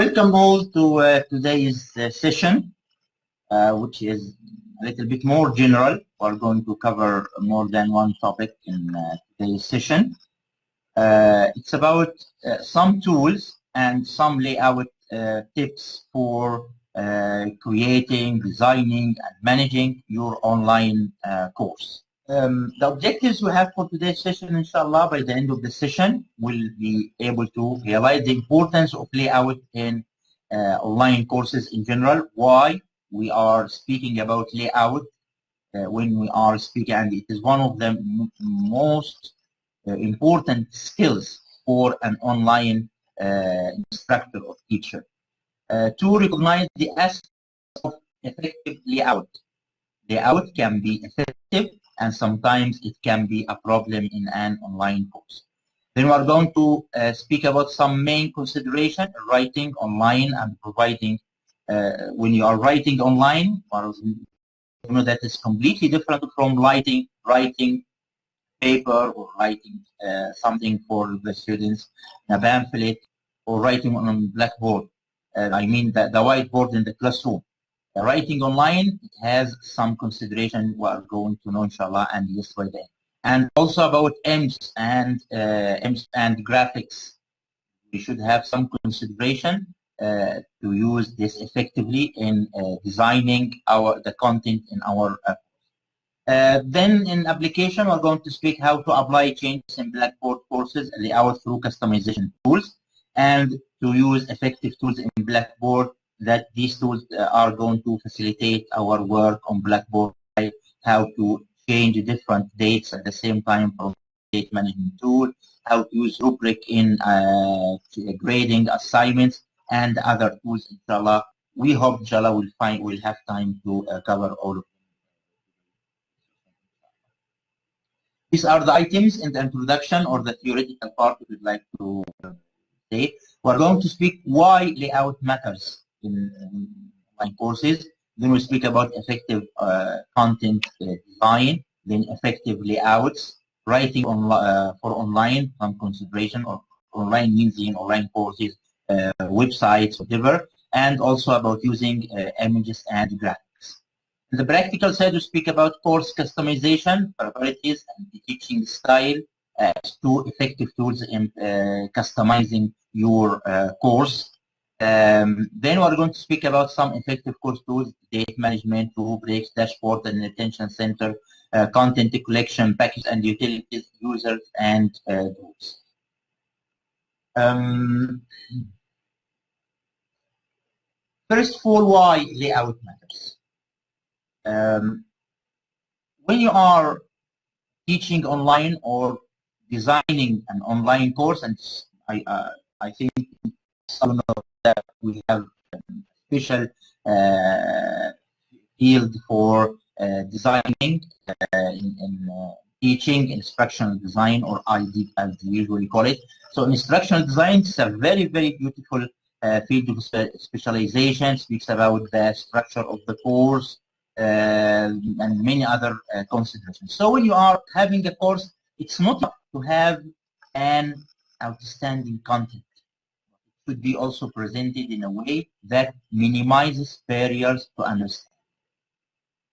Welcome all to today's session, which is a little bit more general. We're going to cover more than one topic in today's session. It's about some tools and some layout tips for creating, designing, and managing your online course. The objectives we have for today's session, inshallah, by the end of the session, we'll be able to realize the importance of layout in online courses in general, why we are speaking about layout when we are speaking, and it is one of the most important skills for an online instructor or teacher. To recognize the aspects of effective layout. Layout can be effective, and sometimes it can be a problem in an online course. Then we are going to speak about some main consideration writing online and providing. When you are writing online, you know that is completely different from writing paper or writing something for the students, a pamphlet, or writing on blackboard. I mean the whiteboard in the classroom. Writing online has some consideration we are going to know, inshallah, and yes by the end. And also about EMS and graphics. We should have some consideration to use this effectively in designing the content in our then in application, we're going to speak how to apply changes in Blackboard courses layout through customization tools, and to use effective tools in Blackboard, that these tools are going to facilitate our work on Blackboard, how to change different dates at the same time from date management tool, how to use Rubric in grading assignments, and other tools, inshallah. We hope, inshallah, we'll have time to cover all of them. These are the items in the introduction or the theoretical part we would like to say. We're going to speak why layout matters in online courses. Then we speak about effective content design, then effective layouts, writing for online, some consideration, or online means in online courses, websites, whatever, and also about using images and graphics. In the practical side, we speak about course customization, priorities, and the teaching style as two effective tools in customizing your course. Then we're going to speak about some effective course tools, date management, rubrics, dashboard, and attention center, content collection, package and utilities, users, and tools. First of all, why layout matters. When you are teaching online or designing an online course, and I think some know that we have a special field for designing in teaching, instructional design, or ID as we usually call it. So instructional design is a very, very beautiful field of specialization, speaks about the structure of the course and many other considerations. So when you are having a course, it's not to have an outstanding content. Should be also presented in a way that minimizes barriers to understand.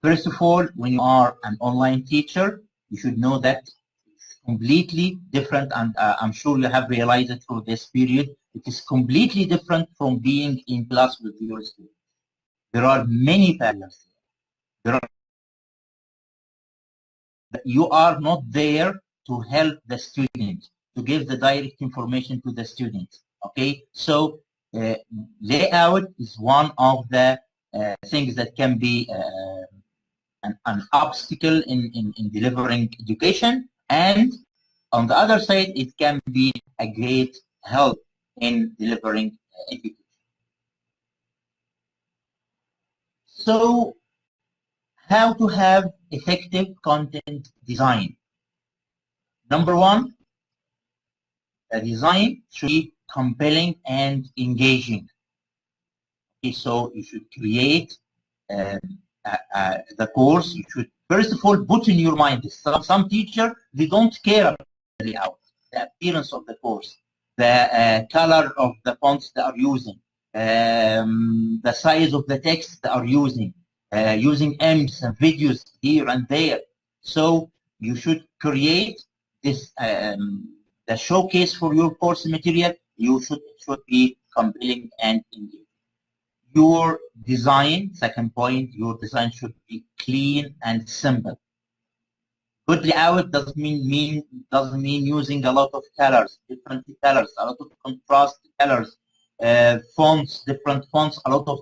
First of all, when you are an online teacher, you should know that it's completely different, and I'm sure you have realized it through this period. It is completely different from being in class with your students. There are many barriers. You are not there to help the student, to give the direct information to the student. Okay, so layout is one of the things that can be an obstacle in delivering education, and on the other side, it can be a great help in delivering education. So, how to have effective content design? Number one, the design should be compelling and engaging. Okay, so you should create the course. You should first of all put in your mind this. Some teacher, they don't care about the layout, the appearance of the course, the color of the fonts they are using, the size of the text they are using, using images and videos here and there. So you should create this the showcase for your course material. It should be compelling and engaging. Your design, second point, your design should be clean and simple. Good layout doesn't mean using a lot of colors, different colors, a lot of contrast colors, fonts, different fonts, a lot of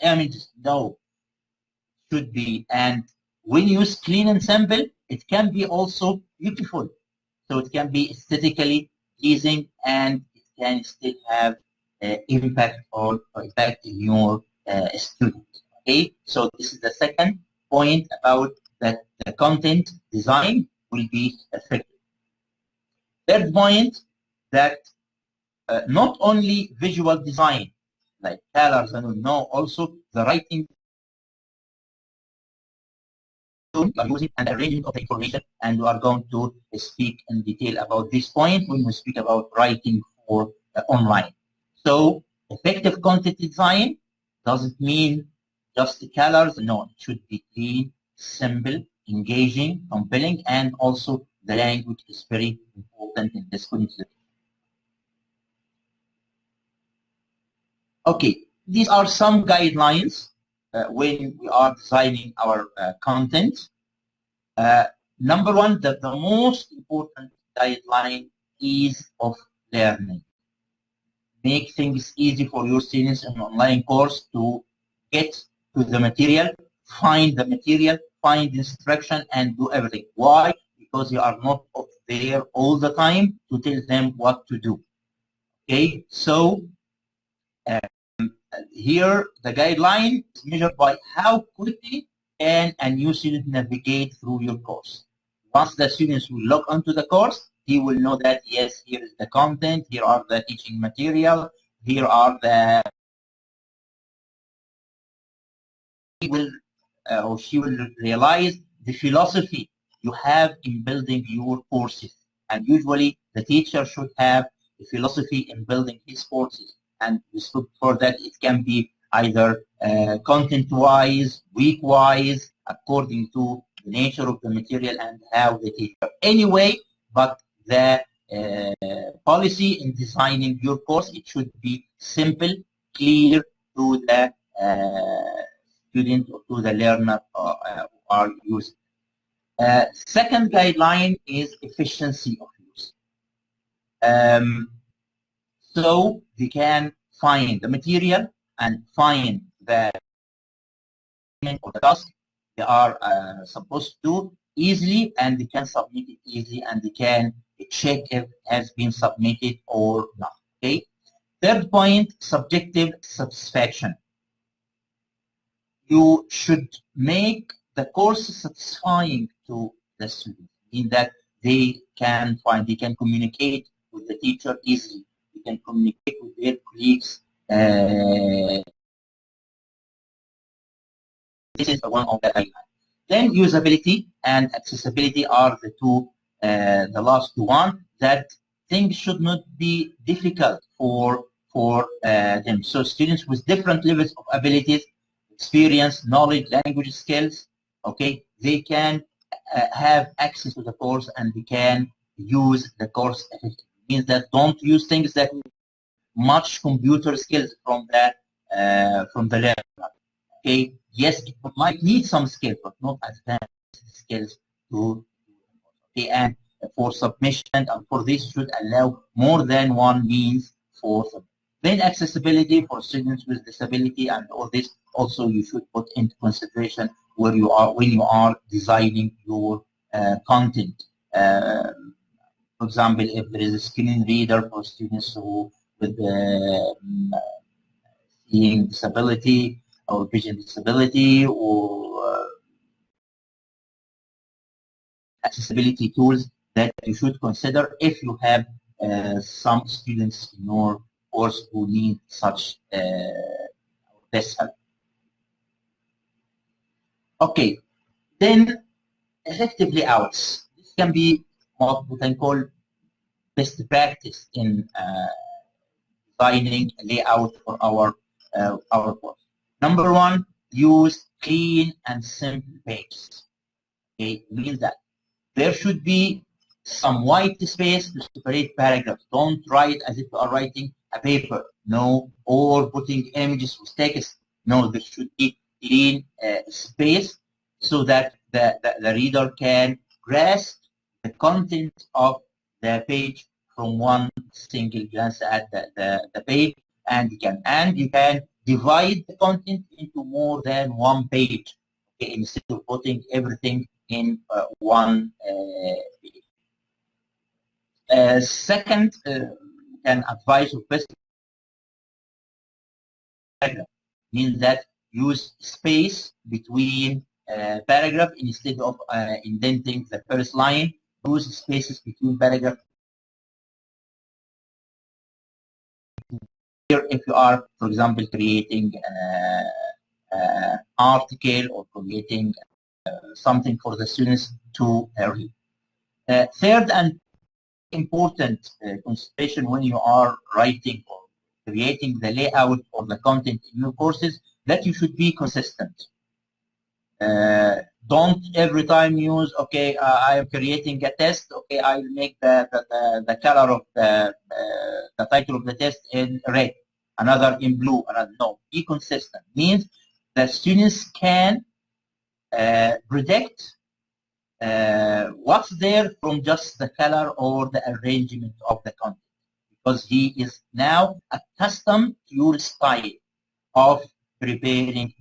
images. No, should be. And when you use clean and simple, it can be also beautiful. So it can be aesthetically pleasing, and it can still have impact in your students. Okay, so this is the second point about that the content design will be effective. Third point, that not only visual design like colors and no, also the writing are using and arrangement of the information, and we are going to speak in detail about this point when we speak about writing for online. So effective content design doesn't mean just the colors. No, it should be clean, simple, engaging, compelling, and also the language is very important in this context. Okay, these are some guidelines when we are designing our content. Number one, the most important guideline is of learning. Make things easy for your students in an online course to get to the material, find the material, find the instruction, and do everything. Why? Because you are not there all the time to tell them what to do. Okay, so here the guideline is measured by how quickly can a new student navigate through your course. Once the students will log onto the course, he will know that yes, here is the content, here are the teaching material, here are the he will or she will realize the philosophy you have in building your courses. And usually the teacher should have a philosophy in building his courses. And for that, it can be either content-wise, week-wise, according to the nature of the material and how the teacher. Anyway, but the policy in designing your course, it should be simple, clear to the student or to the learner who are using. Second guideline is efficiency of use. So they can find the material and find the or the task they are supposed to easily, and they can submit it easily, and they can check if it has been submitted or not. Okay. Third point, subjective satisfaction. You should make the course satisfying to the students, in that they can communicate with the teacher easily. They can communicate with their colleagues. This is one of the guidelines. Then usability and accessibility are the two, the last one, that things should not be difficult for them. So students with different levels of abilities, experience, knowledge, language skills, okay, they can have access to the course and they can use the course effectively. Means that don't use things that much computer skills from the learner. Okay, yes, it might need some skills, but not advanced skills to. Okay, and for submission and for this should allow more than one means for submission. Then accessibility for students with disability and all this also you should put into consideration where you are when you are designing your content. For example, if there is a screen reader for students who with seeing disability or vision disability, or accessibility tools that you should consider if you have some students in your course who need such this help. Okay, then effective layouts. This can be what we can call best practice in designing a layout for our course. Number one, use clean and simple pages. Okay, means that there should be some white space to separate paragraphs. Don't write as if you are writing a paper, no, or putting images with text. No, there should be clean space so that the reader can grasp the content of the page from one single glance at the page, and you can divide the content into more than one page, okay, instead of putting everything in one page. Second, an advice of best paragraph means that use space between paragraph instead of indenting the first line. Use spaces between paragraphs. Here, if you are, for example, creating an article or creating something for the students to read. Third and important consideration when you are writing or creating the layout or the content in your courses, that you should be consistent. Don't every time use, okay, I am creating a test, okay, I'll make the color of the title of the test in red, another in blue, another. No, be consistent. Means the students can predict what's there from just the color or the arrangement of the content, because he is now accustomed to your style of preparing.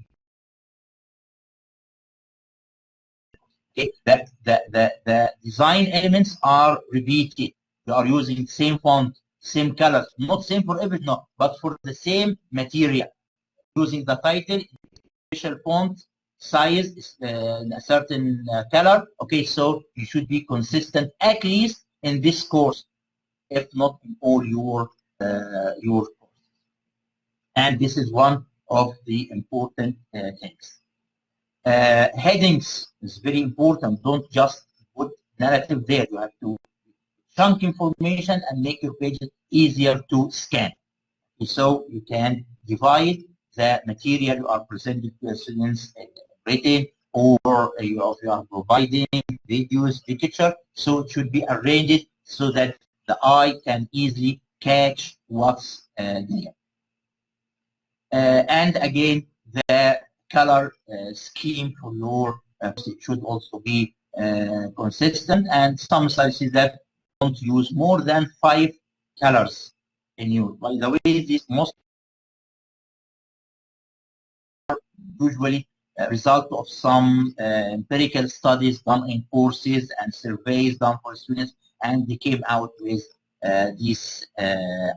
Okay, that the design elements are repeated. You are using same font, same colors, not same for everything, no, but for the same material. Using the title, special font, size, a certain color. Okay, so you should be consistent at least in this course, if not in all your courses. And this is one of the important things. Headings is very important. Don't just put narrative there. You have to chunk information and make your pages easier to scan. So you can divide the material you are presenting to the students in written, or you are providing videos, literature. So it should be arranged so that the eye can easily catch what's there. And again, the color scheme for your it should also be consistent, and some sites that don't use more than 5 colors in your. By the way, this most usually a result of some empirical studies done in courses and surveys done for students, and they came out with these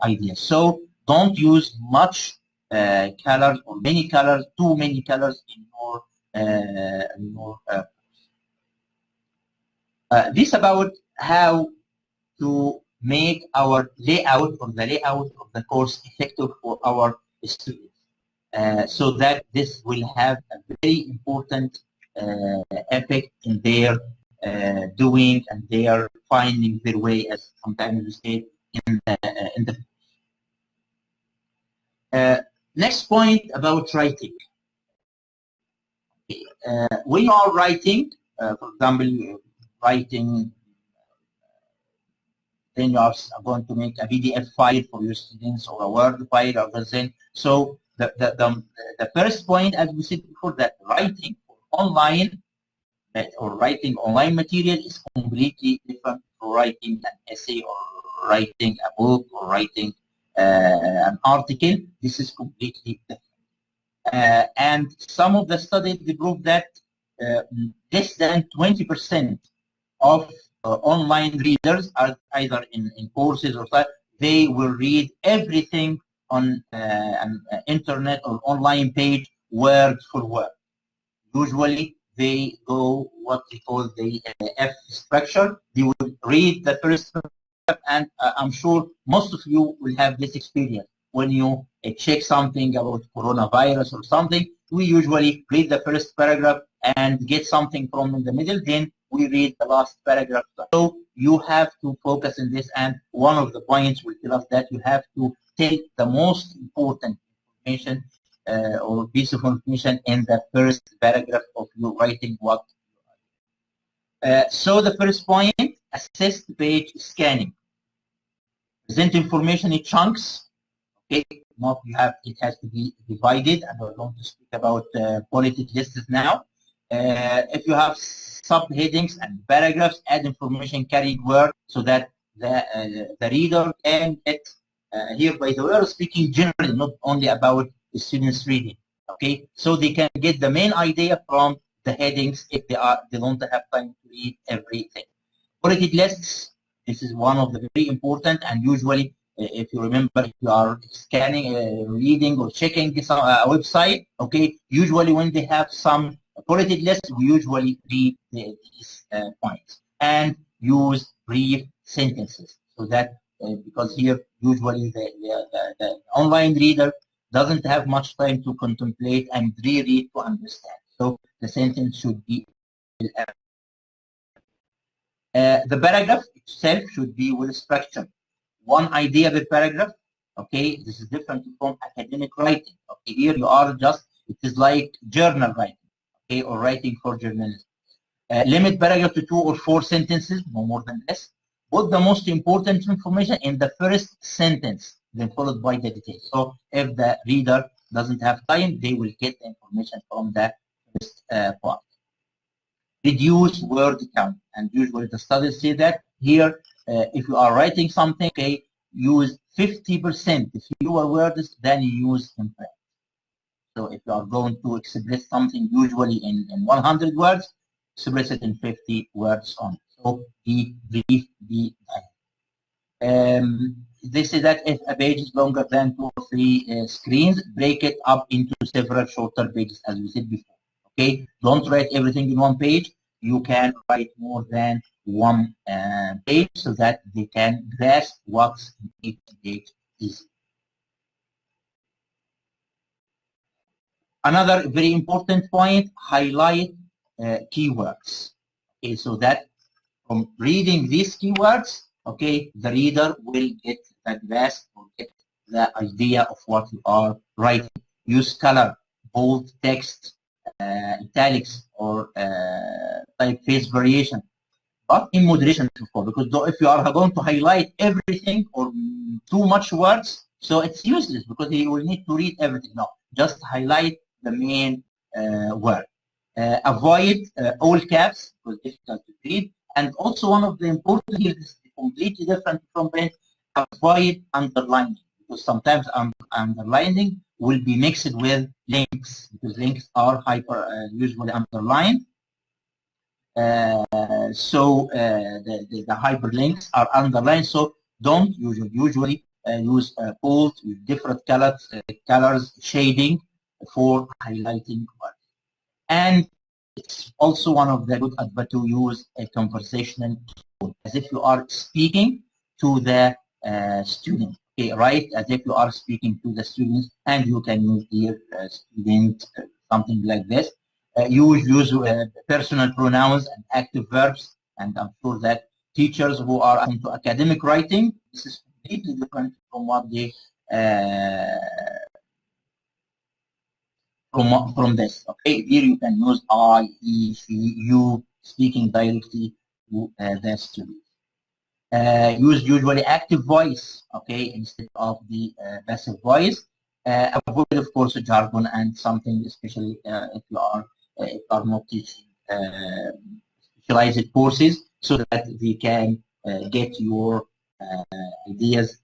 ideas. So don't use much colors or many colors, too many colors in your this about how to make our layout or the layout of the course effective for our students, so that this will have a very important effect in their doing and their finding their way, as sometimes we say, in the next point about writing. When you are writing, for example, writing, then you are going to make a PDF file for your students or a Word file or something. So the first point, as we said before, that writing online or writing online material is completely different from writing an essay or writing a book or writing an article. This is completely different. And some of the studies they prove that less than 20% of online readers are either in courses or such, they will read everything on an internet or online page word for word. Usually they go what they call the F structure. They will read the first paragraph, and I'm sure most of you will have this experience. When you check something about coronavirus or something, we usually read the first paragraph and get something from in the middle, then we read the last paragraph. So you have to focus on this, and one of the points will tell us that you have to tell the most important information or piece of information in the first paragraph of your writing what. So the first point, assist page scanning. Present information in chunks. Okay, not you have it has to be divided, and we're going to speak about politic lists now. If you have subheadings and paragraphs, add information carried word so that the reader can get here. By the way, we're speaking generally, not only about the students reading. Okay, so they can get the main idea from the headings if they don't have time to read everything. Politic lists. This is one of the very important, and usually if you remember, if you are scanning, reading, or checking some website, okay, usually when they have some politic lists, we usually read these points and use brief sentences so that because here usually the online reader doesn't have much time to contemplate and reread to understand. So the sentence should be the paragraph itself should be well structured. One idea per paragraph. Okay, this is different from academic writing. Okay, here you are just, it is like journal writing, okay, or writing for journalism. Limit paragraph to 2 or 4 sentences, no more than this. Put the most important information in the first sentence, then followed by the details. So if the reader doesn't have time, they will get the information from the first part. Reduce word count, and usually the studies say that here, if you are writing something, okay, use 50% fewer words than you use in print. So if you are going to express something usually in 100 words, express it in 50 words only. So be brief, be direct. They say that if a page is longer than 2 or 3 screens, break it up into several shorter pages, as we said before. Okay, don't write everything in one page. You can write more than one page so that they can grasp what's in each page is. Another very important point, highlight keywords. Okay, so that from reading these keywords, okay, the reader will get the grasp or get the idea of what you are writing. Use color, bold text, italics, or typeface variation, but in moderation, of course, because if you are going to highlight everything or too much words, so it's useless because you will need to read everything. No, just highlight the main word. Avoid all caps because it's difficult to read. And also one of the important here is completely different from print. Avoid underlining because sometimes underlining will be mixed with links because links are usually underlined. So the hyperlinks are underlined. So don't usually use bold with different colors shading for highlighting words. And it's also one of the good advice to use a conversational tone, as if you are speaking to the student. Okay, right? As if you are speaking to the students, and you can use here student, something like this. Use personal pronouns and active verbs, and I'm sure that teachers who are into academic writing, this is completely different from what they from this. Okay, here you can use I, he, she, you, speaking directly to the student. Use usually active voice, okay, instead of the passive voice. Avoid, of course, jargon and something, especially if you are not teaching specialized courses, so that they can get your ideas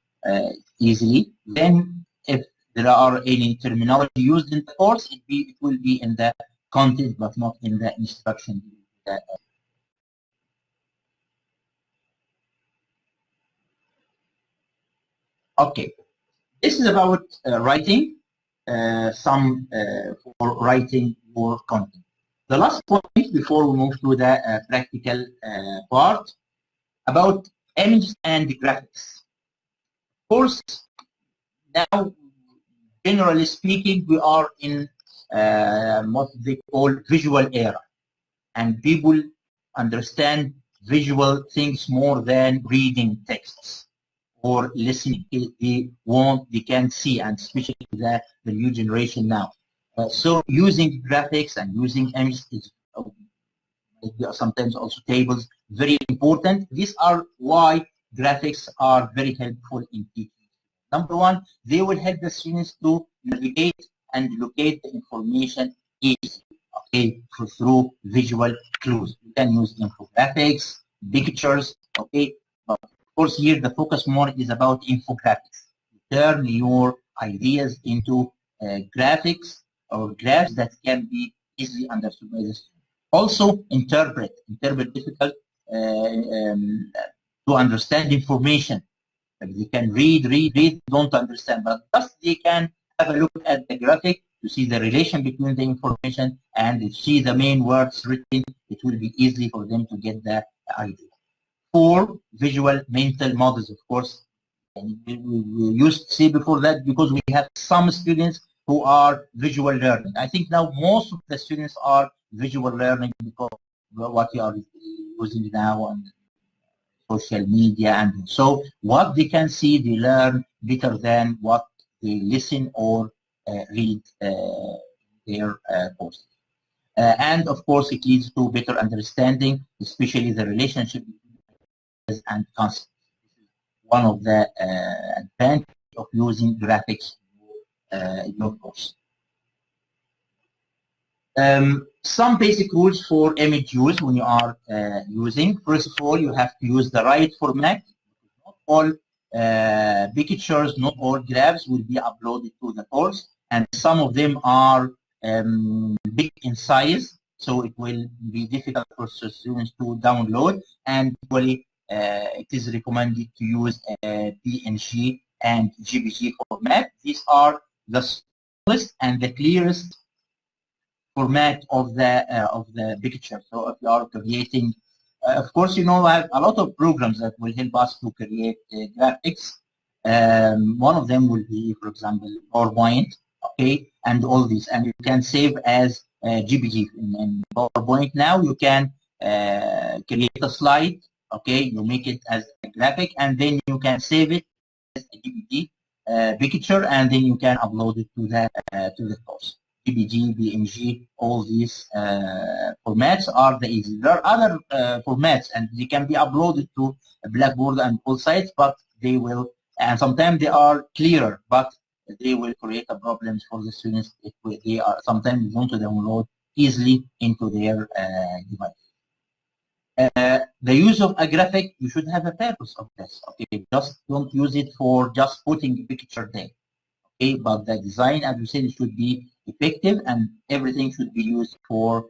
easily. Then, if there are any terminology used in the course, it will be in the content, but not in the instruction. Okay, this is about writing, some for writing your content. The last point before we move to the practical part about images and graphics. Of course, now, generally speaking, we are in what they call visual era, and people understand visual things more than reading texts or listening. They can see, and especially the new generation now. So using graphics and using images is sometimes also tables, very important. These are why graphics are very helpful in teaching. Number one, they will help the students to navigate and locate the information easily, okay, through visual clues. You can use infographics, pictures, okay, but of course here the focus more is about infographics. Turn your ideas into graphics or graphs that can be easily understood by the student. Also, interpret difficult to understand information. They can read, don't understand, but just they can have a look at the graphic to see the relation between the information and see the main words written. It will be easy for them to get the idea. 4, visual mental models, of course. And we used to say before that because we have some students who are visual learning. I think now most of the students are visual learning because what you are using now on social media, and so what they can see, they learn better than what they listen or read their posts. And of course, it leads to better understanding, especially the relationship between ideas and concepts. One of the advantages of using graphics in your course. Some basic rules for image use when you are using. First of all, you have to use the right format. Not all pictures, not all graphs will be uploaded to the course, and some of them are big in size, so it will be difficult for students to download, and usually it is recommended to use PNG and JPG format. These are the smallest and the clearest format of the picture. So if you are creating, of course, you know, I have a lot of programs that will help us to create graphics. One of them will be, for example, PowerPoint, okay, and all these, and you can save as JPG in PowerPoint. Now you can create a slide, okay, you make it as a graphic, and then you can save it as a JPG picture, and then you can upload it to the course. PPG, BMG, all these formats are the easy. There are other formats, and they can be uploaded to Blackboard and all sites, but they will, and sometimes they are clearer, but they will create a problems for the students if they are sometimes want to download easily into their device. The use of a graphic, you should have a purpose of this. Okay, just don't use it for just putting a picture there. Okay, but the design, as you said, should be effective, and everything should be used for.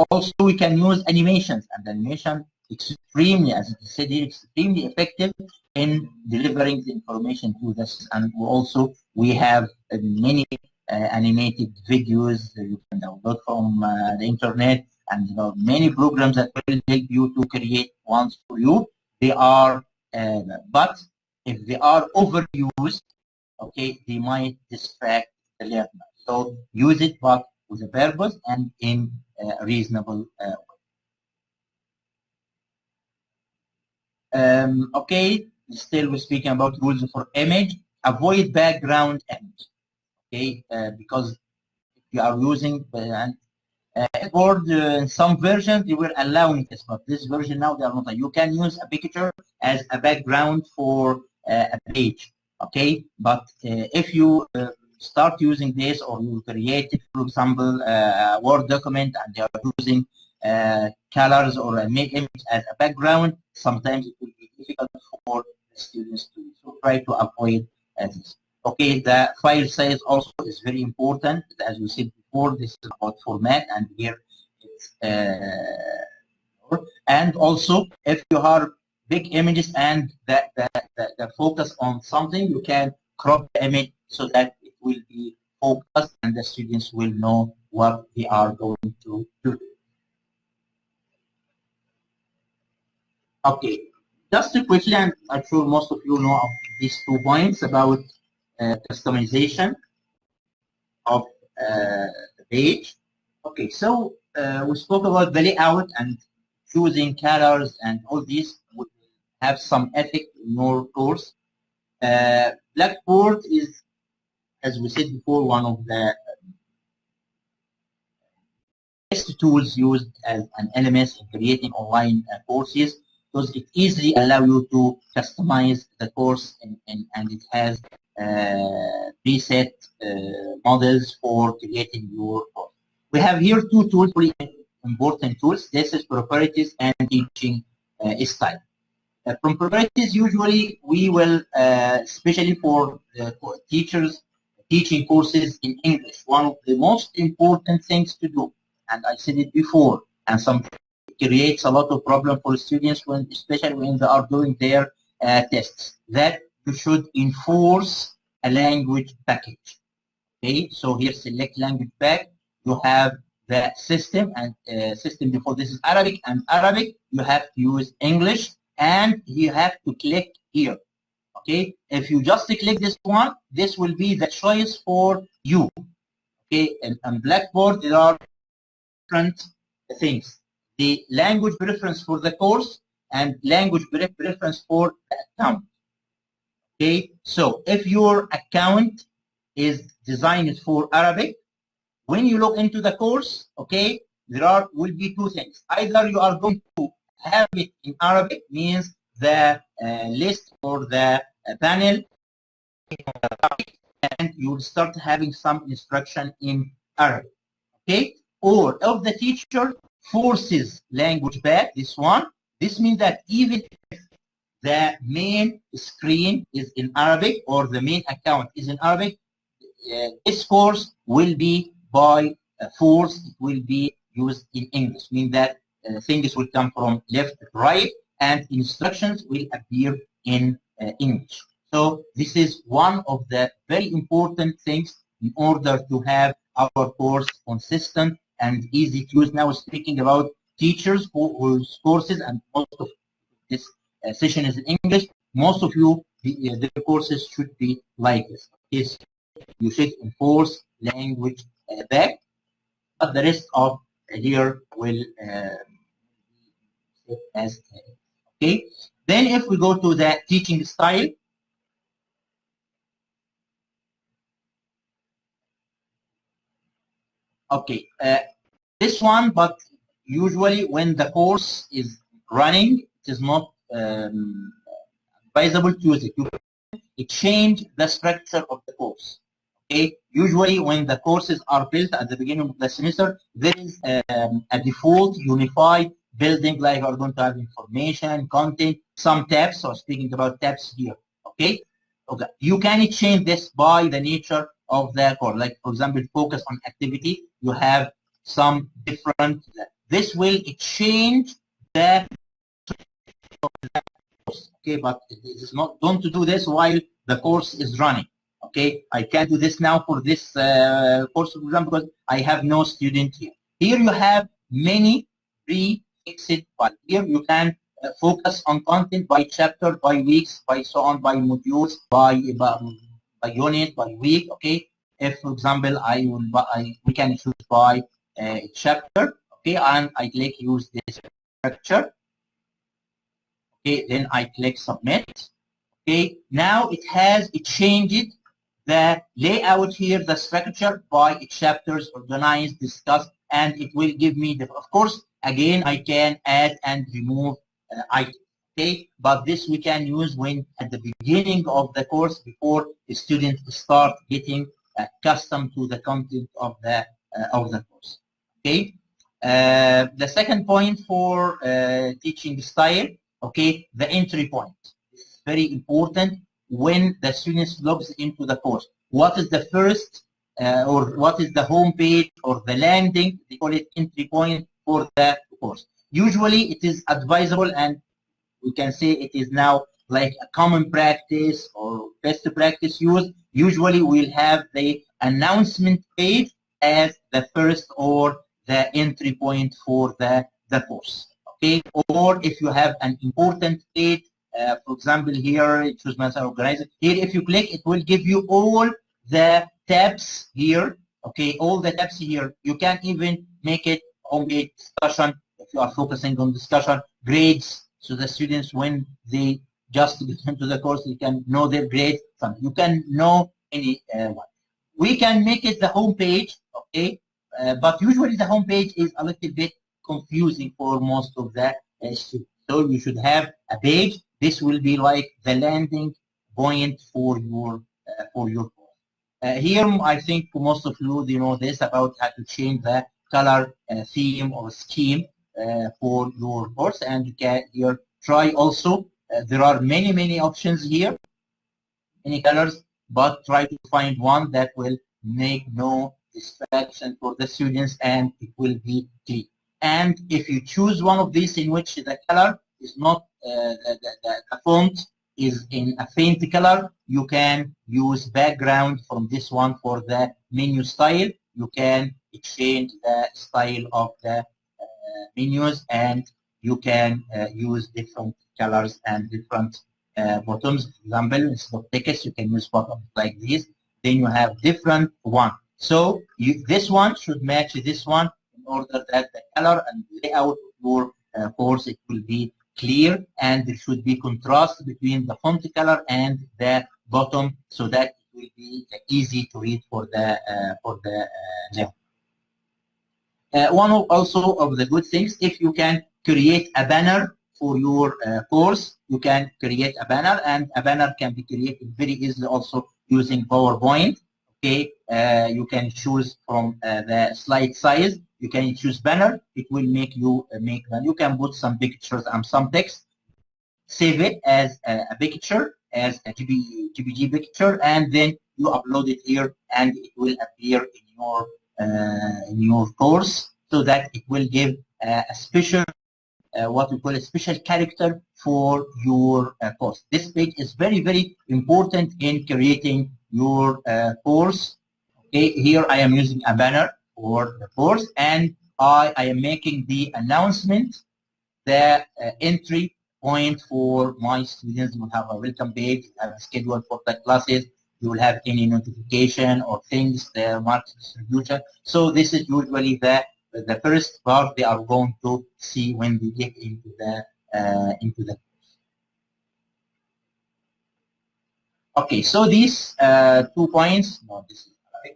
Also, we can use animations, and animation extremely, as you said, extremely effective in delivering the information to us. And also, we have many animated videos that you can download from the internet, and there are many programs that will help you to create ones for you. They are, but if they are overused, okay, they might distract the learner. So use it, but with a purpose and in a reasonable way. Okay, still we're speaking about rules for image. Avoid background image, okay, because if you are using in some versions they were allowing this, but this version now they are not. You can use a picture as a background for a page, okay, but if you start using this, or you create, for example, a Word document and they are using colors or a make image as a background, sometimes it will be difficult for the students to use. So try to avoid this. Okay, the file size also is very important. As we said before, this is about format, and here it's and also if you have big images and the focus on something, you can crop the image so that it will be focused and the students will know what they are going to do. Okay, just quickly, and I'm sure most of you know of these 2 points about customization of the page. Okay, so we spoke about the layout and choosing colors and all these. have some ethic in your course. Blackboard is, as we said before, one of the best tools used as an LMS in creating online courses, because it easily allows you to customize the course, and it has preset models for creating your course. We have here two tools, very important tools. This is properties and teaching style. From properties, usually we will, especially for teachers teaching courses in English, one of the most important things to do, and I said it before, and sometimes it creates a lot of problem for students, when, especially when they are doing their tests, that you should enforce a language package. Okay, so here select language pack. You have the system, and system before this is Arabic, and Arabic you have to use English, and you have to click here. Okay, if you just click this one, this will be the choice for you. Okay, and on Blackboard there are different things: the language preference for the course and language preference for the account. Okay, so if your account is designed for Arabic, when you log into the course, okay, there will be two things. Either you are going to have it in Arabic, means the list or the panel, and you will start having some instruction in Arabic. Okay, or if the teacher forces language back, this one, this means that even if the main screen is in Arabic or the main account is in Arabic, this course will be by force, it will be used in English, meaning that things will come from left to right and instructions will appear in English. So this is one of the very important things in order to have our course consistent and easy to use. Now speaking about teachers whose courses, and most of this session is in English, most of you, the courses should be like this. Yes, you should enforce language back, but the rest of here will as okay. Then if we go to the teaching style, okay, this one, but usually when the course is running, it is not advisable to use it. It change the structure of the course. Okay, usually when the courses are built at the beginning of the semester, there is a default unified building, like we're going to have information, content, some tabs. So speaking about tabs here. Okay, okay, you can change this by the nature of the course. Like for example, focus on activity. You have some different. This will change the. Okay, but it is not. Don't do this while the course is running. Okay, I can't do this now for this course, for example, because I have no student here. Here you have many pre-fixed files. Here you can focus on content by chapter, by weeks, by so on, by modules, by unit, by week. Okay, if for example we can choose by chapter. Okay, and I click use this structure. Okay, then I click submit. Okay, now it changed the layout here, the structure by chapters, organized, discussed, and it will give me the, of course, again, I can add and remove items. Okay, but this we can use when at the beginning of the course, before the students start getting accustomed to the content of the course. Okay, the second point for teaching style, okay, the entry point. This is very important when the students logs into the course. What is the first or what is the home page or the landing? They call it entry point for the course. Usually it is advisable, and we can say it is now like a common practice or best practice use. Usually we'll have the announcement page as the first or the entry point for the course. Okay, or if you have an important page, for example, here, choose master organizer. Here, if you click, it will give you all the tabs here. Okay, all the tabs here. You can even make it homepage discussion if you are focusing on discussion, grades, so the students, when they just get into the course, they can know their grade. You can know any one. We can make it the home page, okay? But usually the home page is a little bit confusing for most of the students. So you should have a page. This will be like the landing point for your course. Here, I think most of you know this about how to change the color theme or scheme for your course, and you can here try also. There are many options here, many colors, but try to find one that will make no distraction for the students and it will be clear. And if you choose one of these in which the color is not the font is in a faint color, you can use background from this one for the menu style. You can change the style of the menus, and you can use different colors and different bottoms. For example, instead of text, you can use bottoms like this. Then you have different one. So this one should match this one in order that the color and layout of your course, it will be clear, and there should be contrast between the font color and the bottom, so that it will be easy to read for the level. One also of the good things, if you can create a banner for your course, you can create a banner, and a banner can be created very easily also using PowerPoint. Okay, you can choose from the slide size. You can choose banner. It will make you make them. You can put some pictures and some text. Save it as a picture, as a GPG picture, and then you upload it here, and it will appear in your course, so that it will give a special, what we call a special character for your course. This page is very important in creating your course. Okay, here I am using a banner for the course, and I am making the announcement, the entry point for my students. Will have a welcome page, have a schedule for the classes. You will have any notification or things, the marks distribution. So this is usually the first part they are going to see when they get into the course. Okay, so these 2 points. No, this is right.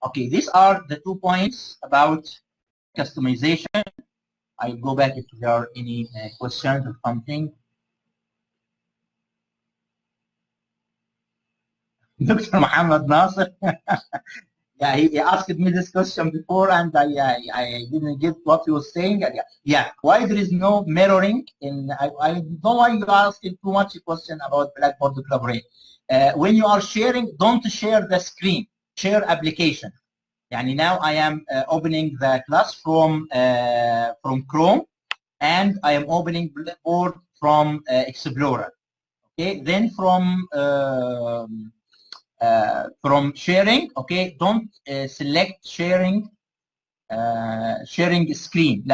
Okay, these are the 2 points about customization. I'll go back if there are any questions or something. Dr. Muhammad Nasser. Yeah, he asked me this question before, and I didn't get what he was saying. Yeah, why there is no mirroring in? I don't know why you asked too much question about Blackboard Collaborate. When you are sharing, don't share the screen. Share application. Yani now I am opening the class from Chrome, and I am opening Blackboard from Explorer. Okay, then from sharing, okay, don't select sharing screen.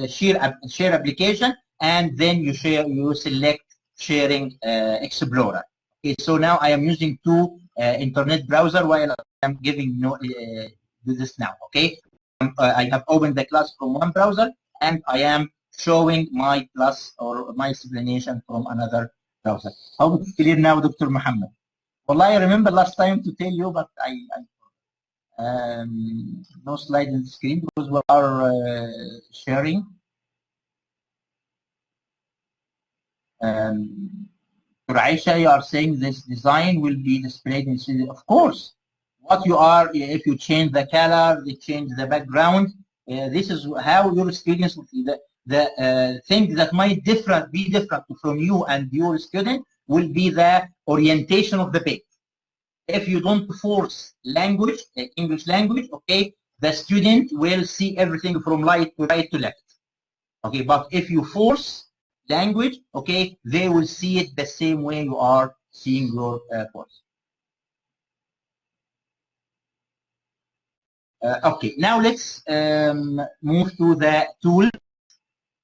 Share application, and then you select sharing Explorer. Okay, so now I am using 2 internet browser while I'm giving this now. Okay, I have opened the class from one browser, and I am showing my class or my explanation from another browser. How it's clear now, Dr. Muhammad? Well, I remember last time to tell you, but no slide in the screen because we are sharing. Aisha, you are saying this design will be displayed in CD. Of course, what you are, if you change the color, they change the background. This is how your students will see the thing that might be different from you and your student will be the orientation of the page. If you don't force language, English language, okay, the student will see everything from right to left. Okay, but if you force language, okay, they will see it the same way you are seeing your course. Okay, now let's move to the tool,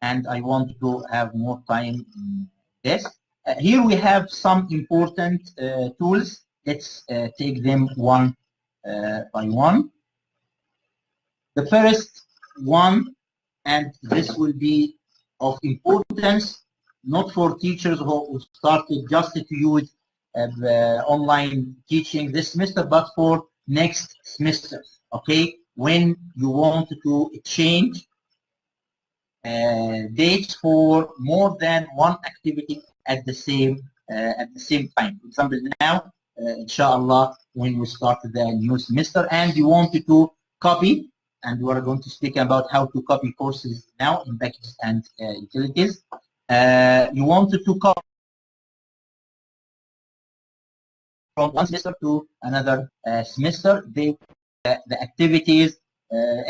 and I want to have more time in this. Here we have some important tools. Let's take them one by one. The first one and this will be of importance not for teachers who started just to use online teaching this semester, but for next semester. Okay, when you want to change dates for more than one activity at the same time. For example, now, inshallah, when we start the new semester and you wanted to copy, and we are going to speak about how to copy courses now in packages and utilities. You wanted to copy from one semester to another semester. The activities,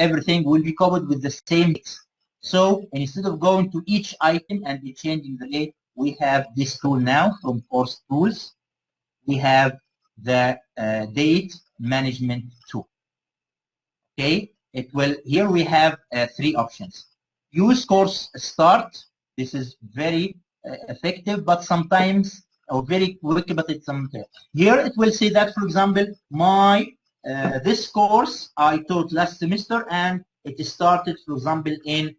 everything will be covered with the same dates. So instead of going to each item and changing the date, we have this tool now from Course Tools. We have the date management tool. Okay, here we have three options. Use course start. This is very effective, but sometimes, or very quick, but it's sometimes. Here it will say that, for example, this course I taught last semester and it started, for example, in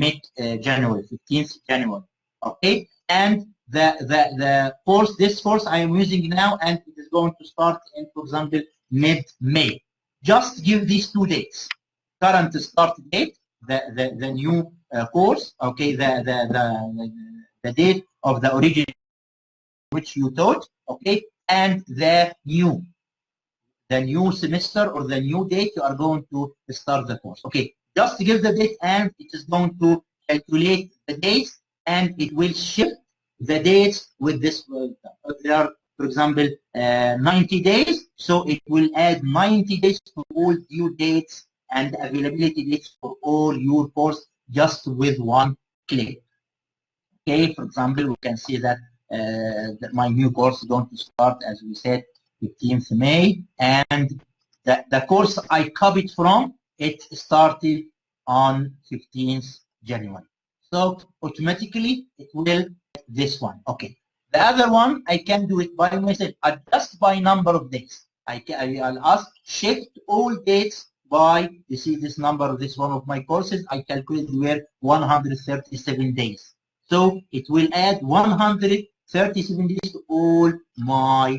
mid-January, 15th January. Okay, and this course I am using now, and it is going to start in, for example, mid-May. Just give these two dates: current start date, the new course, okay, the date of the original which you taught, okay, and the new semester or the new date you are going to start the course. Okay, just give the date and it is going to calculate the dates, and it will shift the dates with this. There are, for example, 90 days, so it will add 90 days to all due dates and availability dates for all your course just with one click. Okay, for example, we can see that my new course is going to start, as we said, 15th May, and the course I copied from, it started on 15th January. So automatically it will this one. Okay. The other one, I can do it by myself, adjust by number of days. I'll ask shift all dates by, you see this number, this one of my courses, I calculated were 137 days. So it will add 137 days to all my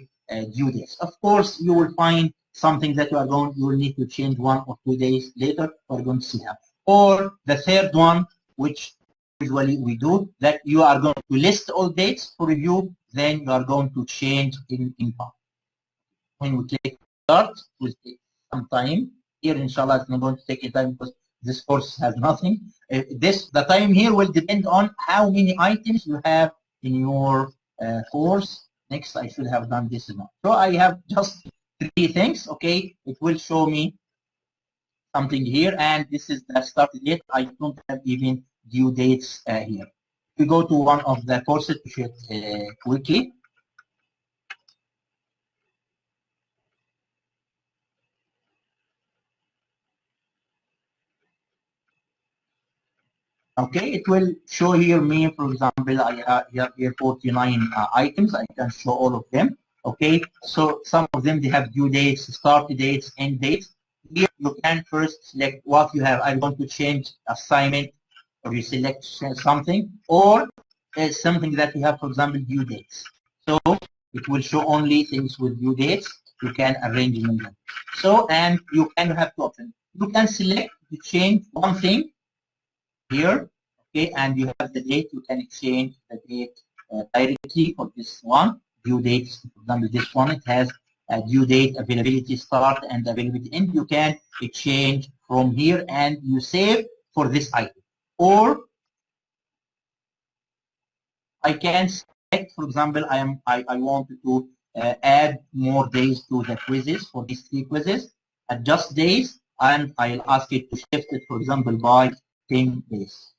due dates. Of course, you will find something that you will need to change 1 or 2 days later. We're going to see how. Or the third one, which usually we do, that you are going to list all dates for review, then you are going to change in part. When we click start, it will take some time. Here, inshallah, it's not going to take any time because this course has nothing. The time here will depend on how many items you have in your course. Next, I should have done this now. So I have just 3 things. Okay, it will show me something here, and this is the start date. I don't have even due dates here. We go to one of the courses to show it quickly. Okay, it will show here me, for example, I have here 49 items. I can show all of them. Okay, so some of them, they have due dates, start dates, end dates. Here you can first select what you have. I'm going to change assignment, or you select something, or something that you have, for example, due dates. So it will show only things with due dates. You can arrange them. So, and you can have 2 options. You can select to change one thing here, okay, and you have the date. You can change the date directly for this one. Due dates, for example, this one, it has a due date, availability start, and availability end. You can change from here and you save for this item. Or I can select, for example, I want to add more days to the quizzes for these 3 quizzes, adjust days, and I'll ask it to shift it, for example, by 10 days.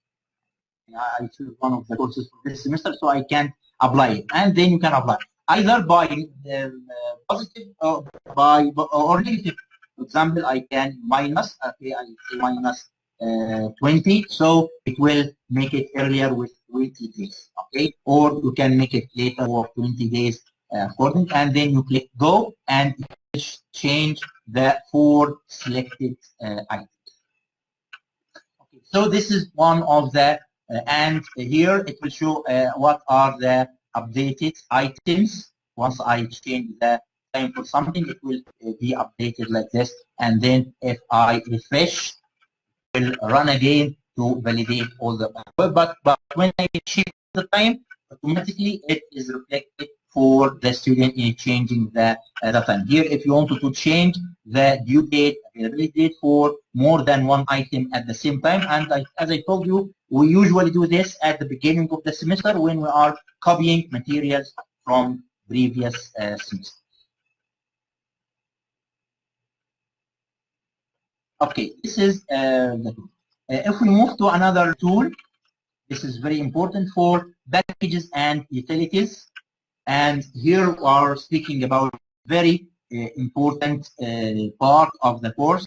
I choose one of the courses for this semester, so I can apply it, and then you can apply either by positive or negative. For example, I can minus. Okay, I say minus 20, so it will make it earlier with 20 days. Okay, or you can make it later for 20 days according, and then you click go, and it will change the 4 selected items. So this is one of the, and here it will show what are the updated items. Once I change the time for something, it will be updated like this. And then if I refresh, it will run again to validate all the, but when I change the time, automatically it is reflected for the student in changing the time. Here, if you wanted to change the due date, availability date for more than one item at the same time, and as I told you, we usually do this at the beginning of the semester when we are copying materials from previous semester. Okay, this is the tool. If we move to another tool, this is very important for packages and utilities. And here we are speaking about very important part of the course.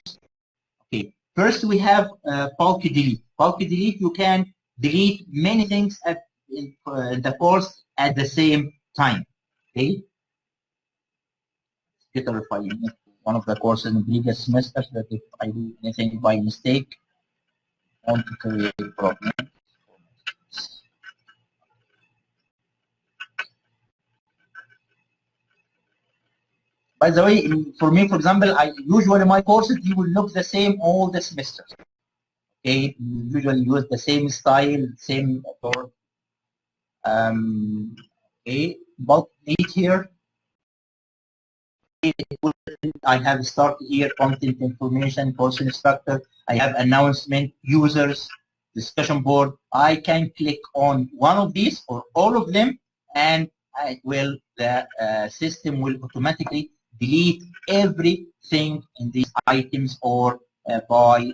Okay, first we have bulk delete. Bulk delete, you can delete many things at the course at the same time. Okay, better if I make one of the courses in previous semesters that if I do anything by mistake, I want to create a problem. By the way, for me, for example, I usually my courses you will look the same all the semesters. Okay, usually use the same style, same author. Okay, bulk delete here. I have started here content information, course instructor. I have announcement, users, discussion board. I can click on one of these or all of them, and the system will automatically delete everything in these items or by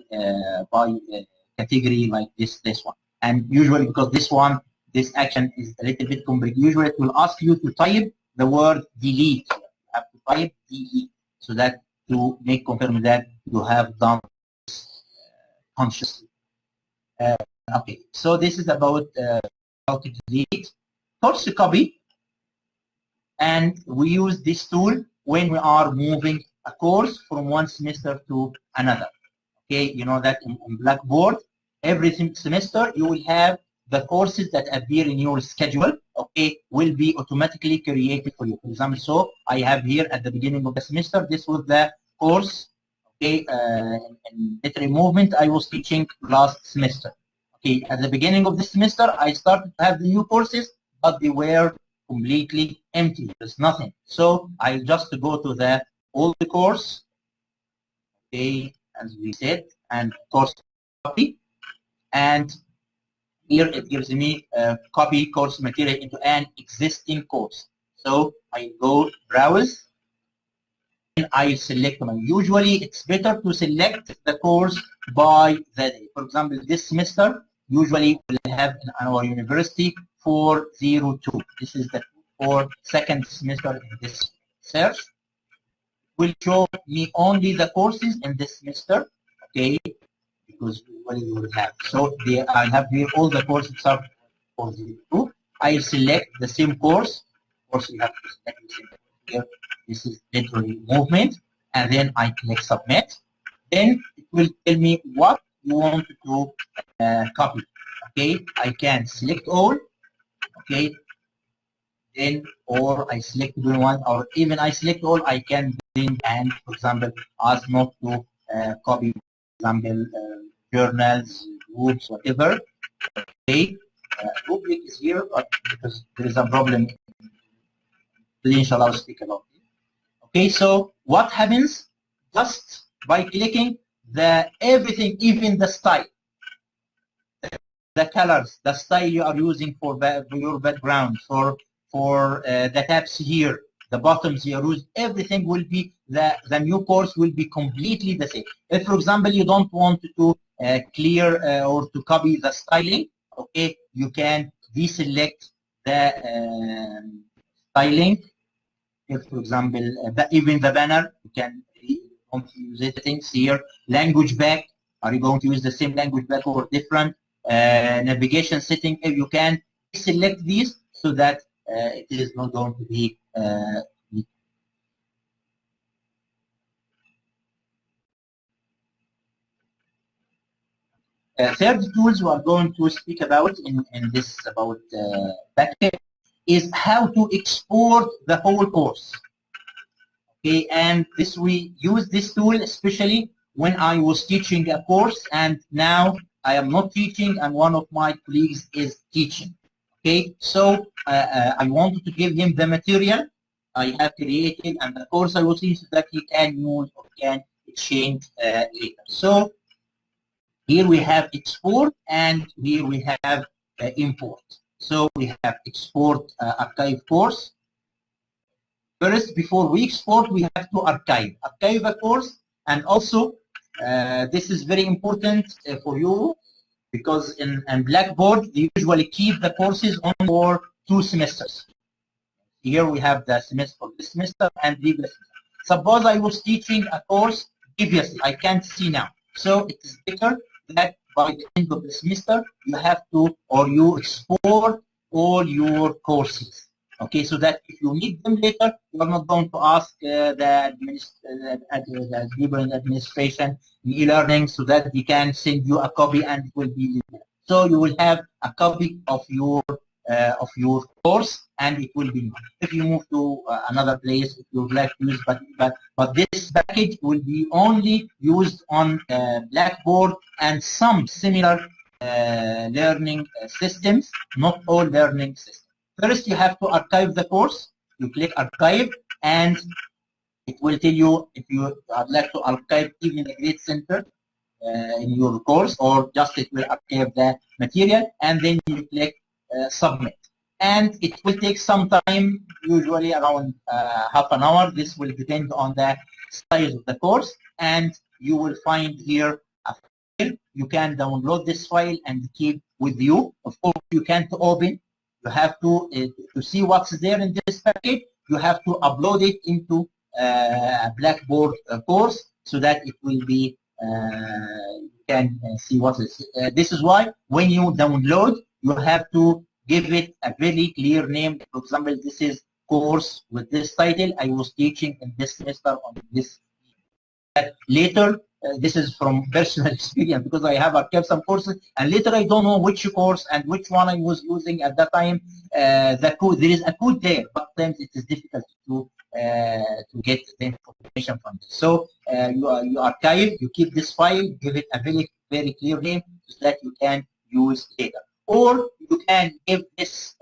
category like this one. And usually because this action is a little bit complicated, usually it will ask you to type the word delete. You have to type delete so that to make confirm that you have done consciously. Okay, so this is about how to delete. First, copy, and we use this tool when we are moving a course from one semester to another. Okay, you know that in Blackboard, every semester you will have the courses that appear in your schedule, okay, will be automatically created for you. For example, so I have here at the beginning of the semester, this was the course, okay, in literary movement I was teaching last semester. Okay, at the beginning of the semester, I started to have the new courses, but they were completely empty. There's nothing. So I just go to the old course, okay, as we said, and course copy, and here it gives me copy course material into an existing course. So I go browse, and I select one. Usually it's better to select the course by the day. For example, this semester, usually we'll have in our university 402. This is the for second semester in this search. Will show me only the courses in this semester, okay, because what you will have. So I have here all the courses are for 02. I select the same course. Of course, you have to select the same course here. This is literary movement, and then I click submit. Then it will tell me what you want to copy. Okay, I can select all. Okay, then or I select one, or even I select all. I can then and for example ask not to copy, for example journals, groups, whatever. Okay, Rubric is here because there is a problem. Inshallah, I'll speak about it. Okay, so what happens just by clicking the everything, even the style, the colors, the style you are using for your background, for the tabs here, the buttons you use, everything will be the new course will be completely the same. If, for example, you don't want to clear or to copy the styling, okay, you can deselect the styling. If, for example, even the banner, you can use it. Things here, language back. Are you going to use the same language back or different? Navigation setting. If you can select these so that it is not going to be Third tools we are going to speak about in this about package is how to export the whole course. Okay, and this we use this tool especially when I was teaching a course and now I am not teaching and one of my colleagues is teaching. Okay, so I wanted to give him the material I have created and the course I was teaching so that he can use or can exchange later. So here we have export and here we have import. So we have export archive course. First, before we export, we have to archive a course, and also this is very important for you because in Blackboard they usually keep the courses on for 2 semesters. Here we have the semester for this semester and previous. Suppose I was teaching a course previously, I can't see now. So it is better that by the end of the semester you have to or you export all your courses. Okay, so that if you need them later, you are not going to ask the people in administration in e-learning so that they can send you a copy and it will be there. So you will have a copy of your course and it will be mine. If you move to another place, if you would like to use, but this package will be only used on Blackboard and some similar learning systems, not all learning systems. First, you have to archive the course. You click archive, and it will tell you if you would like to archive even the grade center in your course, or just it will archive the material, and then you click submit. And it will take some time, usually around half an hour. This will depend on the size of the course, and you will find here a file. You can download this file and keep with you. Of course, you can't open. You have to see what's there in this package. You have to upload it into a Blackboard course so that it will be you can see what is. This is why when you download, you have to give it a very clear name. For example, this is course with this title. I was teaching in this semester on this. Later, this is from personal experience because I have archived some courses and later I don't know which course and which one I was using at that time. The code, there is a code there, but sometimes it is difficult to get the information from this. So you archive, you keep this file, give it a very clear name so that you can use later. Or you can give this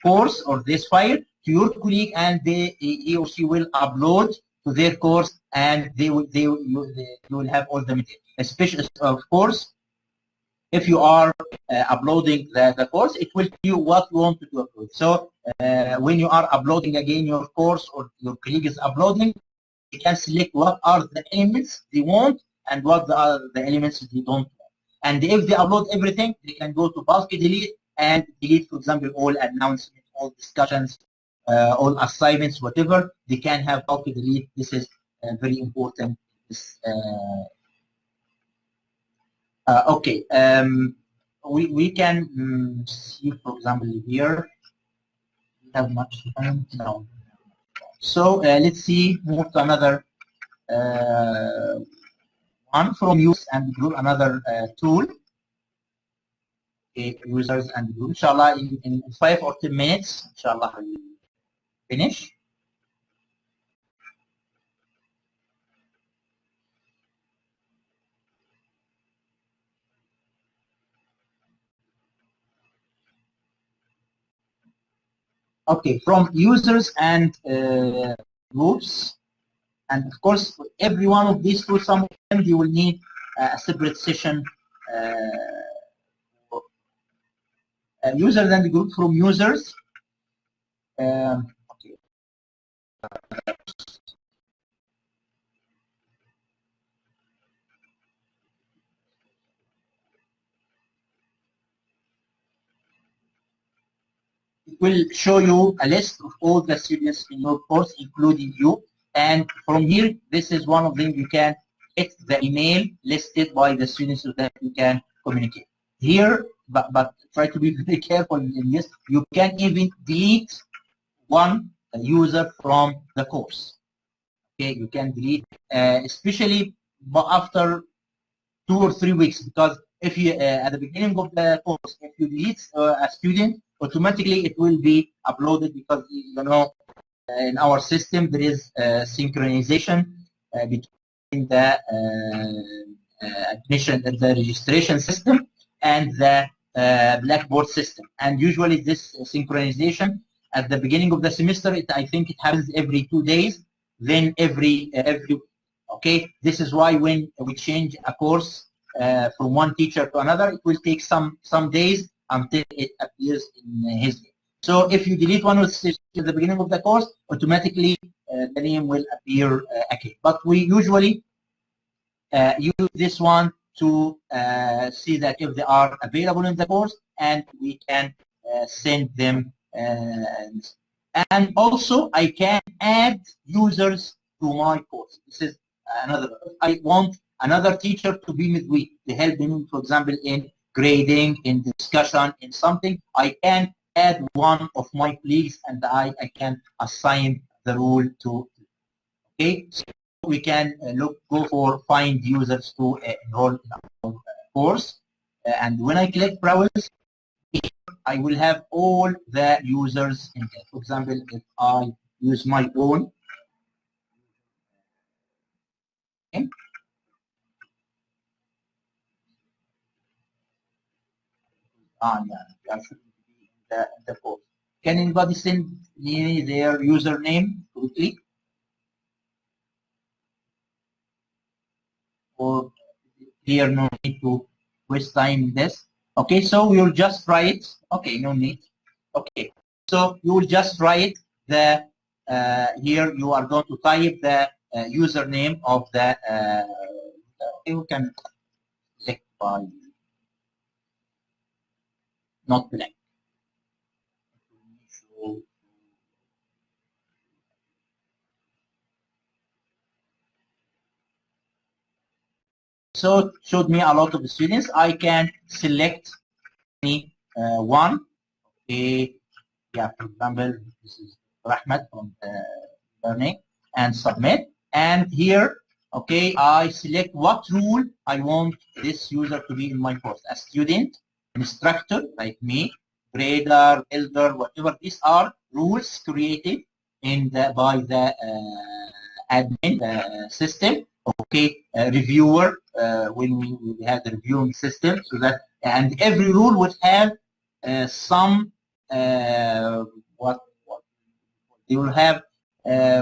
course or this file to your colleague and he or she will upload to their course and you will have all the material. Especially, of course, if you are uploading the course, it will tell you what you want to upload. So when you are uploading again your course or your colleague is uploading, you can select what are the elements they want and what are the elements they don't want. And if they upload everything, they can go to bulk delete and delete, for example, all announcements, all discussions, all assignments, whatever. They can have bulk delete. This is very important. This, okay, we can see, for example, here. We have much time now. So let's see. Move to another one from use and group. Another tool. Okay, users and group. Inshallah, in 5 or 10 minutes, inshallah, we'll finish. Okay, from users and groups, and of course, every one of these tools, some of them you will need a separate session. Users and group from users. Okay. It will show you a list of all the students in your course, including you. And from here, this is one of them. You can get the email listed by the students so that you can communicate. Here, but try to be very careful in this. You can even delete one user from the course. Okay, you can delete, especially after 2 or 3 weeks, because If you at the beginning of the course, if you delete a student, automatically it will be uploaded, because you know in our system there is synchronization between the admission, the registration system, and the Blackboard system. And usually this synchronization at the beginning of the semester, I think it happens every 2 days, then every. Okay, this is why when we change a course from one teacher to another, it will take some days until it appears in his name. So if you delete one of the students at the beginning of the course, automatically the name will appear again. But we usually use this one to see that if they are available in the course, and we can send them. And also, I can add users to my course. This is another. I want another teacher to be with me to help me, for example, in grading, in discussion, in something. I can add one of my colleagues, and I can assign the role to. Okay, so we can go for find users to enroll in our course. And when I click browse, I will have all the users in there. For example, if I use my own, okay, yeah, I should be in the course. Can anybody send me their username quickly? Or here, no need to waste time in this. Okay, so we will just write. Okay, no need. Okay, so you will just write the here you are going to type the username of the you can select by not blank. So it showed me a lot of students. I can select any one. Okay, yeah, for example, this is Rahmat from learning, and submit. And here, okay, I select what rule I want this user to be in my course. A student, instructor like me, grader, builder, whatever. These are rules created in by the admin system. Okay, reviewer when we have the reviewing system, so that, and every rule would have some what they will have,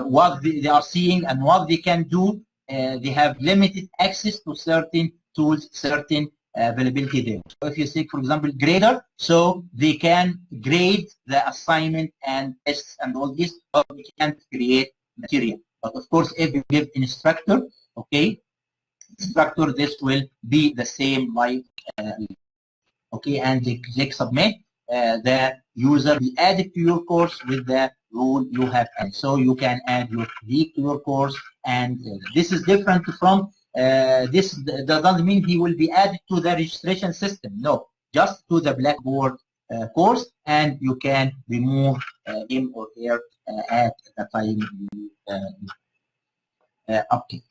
what they are seeing and what they can do. They have limited access to certain tools, certain availability there. So if you take, for example, grader, so they can grade the assignment and tests and all this, but we can't create material. But of course, if you give instructor, okay, instructor, this will be the same like okay, and they click submit. The user will add it to your course with the rule you have added. So you can add your colleague to your course, and this is different from this. That doesn't mean he will be added to the registration system. No, just to the Blackboard course, and you can remove him or her at the time you okay.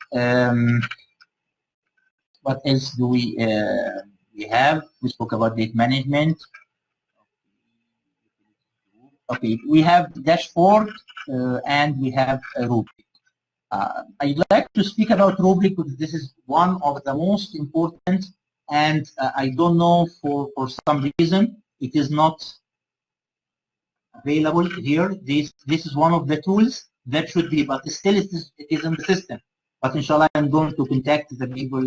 What else do we have? We spoke about data management. Okay, we have dashboard and we have a rubric. I'd like to speak about rubric because this is one of the most important, and I don't know for some reason it is not available here. This is one of the tools that should be, but still it is in the system. But inshallah, I'm going to contact the people,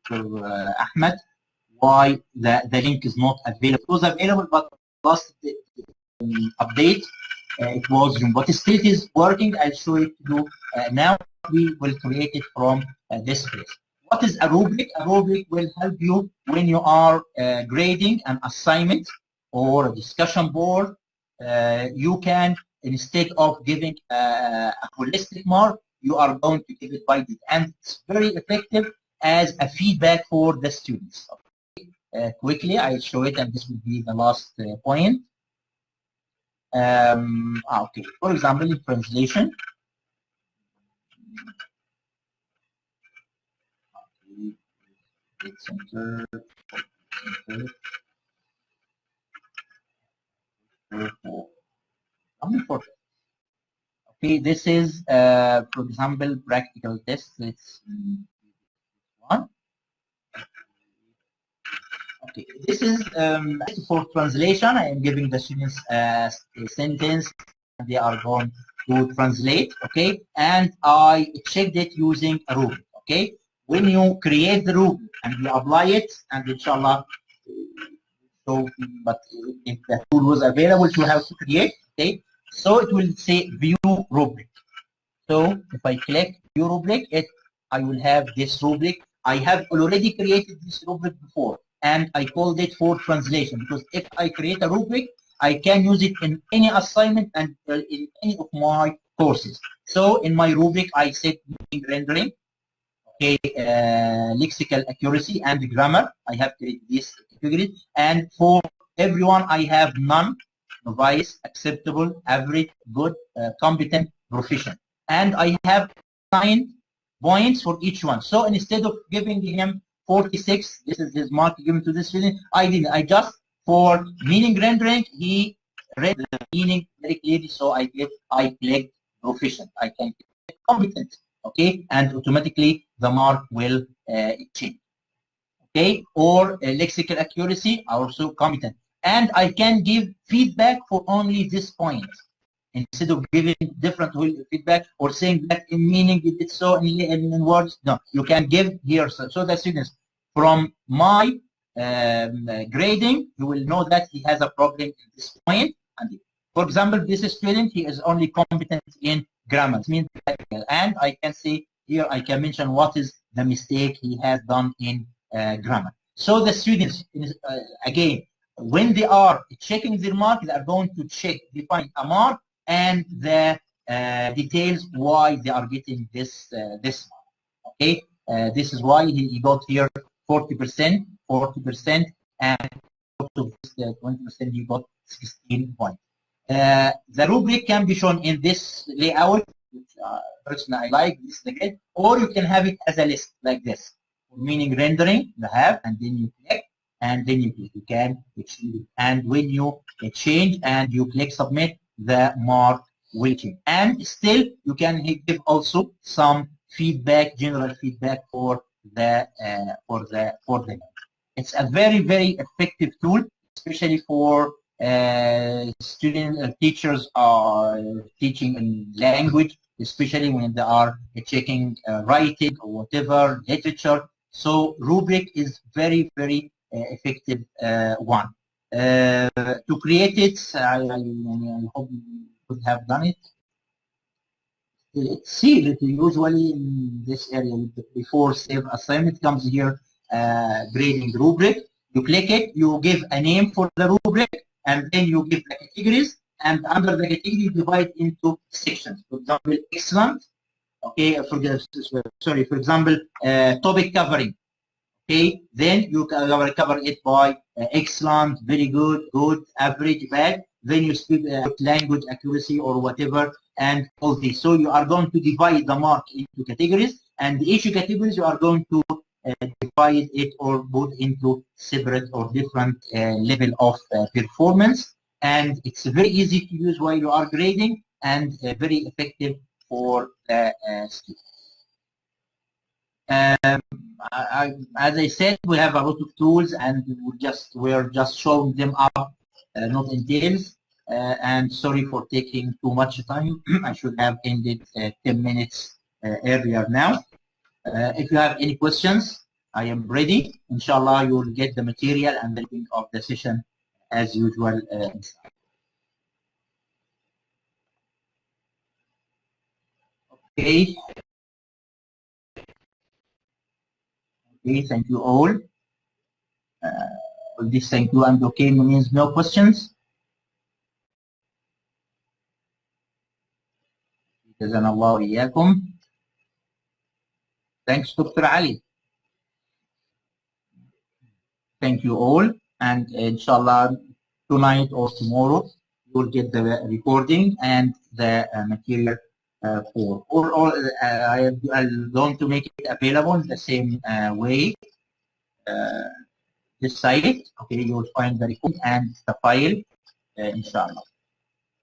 Dr. Ahmed, why the link is not available. It was available, but last update it was, but still it is working. I'll show it to you now. We will create it from this place. What is a rubric? A rubric will help you when you are grading an assignment or a discussion board. You can, instead of giving a holistic mark, you are going to give it by date, and it's very effective as a feedback for the students. Quickly, I'll show it, and this will be the last point. Okay, for example, in translation, center. Okay, this is, for example, practical test. Let's one. Okay, this is for translation. I am giving the students a sentence. They are going to translate. Okay, and I checked it using a rubric. Okay, when you create the rubric and you apply it, and inshallah, so but if the tool was available to have to create, okay, so it will say view rubric. So if I click view rubric, I will have this rubric. I have already created this rubric before, and I called it for translation, because if I create a rubric, I can use it in any assignment and in any of my courses. So in my rubric, I set rendering, okay, lexical accuracy and grammar. I have created this category, and for everyone, I have none, novice, acceptable, average, good, competent, proficient. And I have 9 points for each one. So instead of giving him 46, this is his mark given to this student, I didn't. I just, for meaning rendering, he read the meaning very clearly, so I clicked proficient. I can click competent, okay, and automatically the mark will change. Okay, or lexical accuracy, also competent. And I can give feedback for only this point. Instead of giving different feedback or saying that in meaning you did so in words, no, you can give here. So the students, from my grading, you will know that he has a problem in this point. And for example, this student, he is only competent in grammar. It means that, and I can say here, I can mention what is the mistake he has done in grammar. So the students, again, when they are checking their mark, they are going to define a mark and the details why they are getting this mark. Okay, this is why he got here 40%, 40%, and out of this 20% he got 16 points. The rubric can be shown in this layout, which personally I like this again, or you can have it as a list like this, meaning rendering you have, and then you click, and then you click. You can change it, and when you change and you click submit, the mark will change. And still, you can give also some feedback, general feedback for the It's a very, very effective tool, especially for teachers are teaching in language, especially when they are checking writing or whatever, literature. So rubric is very, very effective one. To create it, I hope you could have done it. Let's see that usually in this area, before save assignment comes here, grading rubric. You click it, you give a name for the rubric, and then you give the categories, and under the category you divide into sections. For example, excellent. Okay, for example, topic covering. Okay, then you cover it by excellent, very good, good, average, bad. Then you speak language accuracy or whatever, and all this. So you are going to divide the mark into categories, and each categories you are going to divide it or put into separate or different level of performance. And it's very easy to use while you are grading, and very effective for the students. As I said, we have a lot of tools, and we're just showing them up, not in details. And sorry for taking too much time. I should have ended 10 minutes earlier now. If you have any questions, I am ready. Inshallah, you will get the material and the link of the session as usual. Okay. Okay, thank you all. This thank you and okay means no questions. جزانا الله وإياكم. Thanks, Dr. Ali. Thank you all, and inshallah tonight or tomorrow you will get the recording and the material I'm going to make it available the same way. this site. Okay, you will find the recording and the file, inshallah.